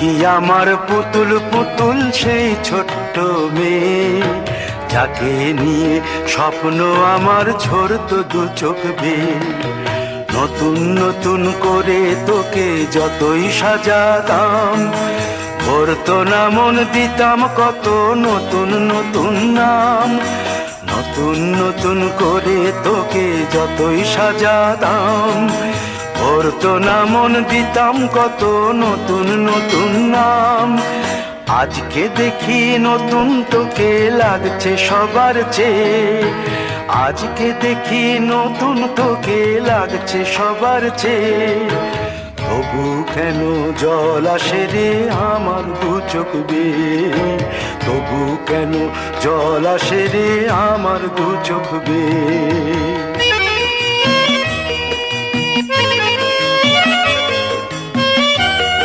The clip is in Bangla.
কি আমার পুতুল পুতুল সেই ছোট্ট মেয়ে, যাকে নিয়ে স্বপ্ন আমার ঝরতো দু চোখ বেয়ে। নতুন নতুন করে তোকে যতই সাজাতাম, ভরতো না মন, দিতাম কত নতুন নতুন নাম। নতুন নতুন করে তোকে যতই সাজাতাম, ভরতো না মন, দিতাম কত নতুন নতুন নাম। আজকে দেখি নতুন তোকে লাগছে সবার চেয়ে, আজকে দেখি নতুন তোকে লাগছে সবার চেয়ে। তবু কেন জল আসে রে আমার দু চোখ বেয়ে, তবু কেন জল আসে রে আমার দু চোখ বেয়ে।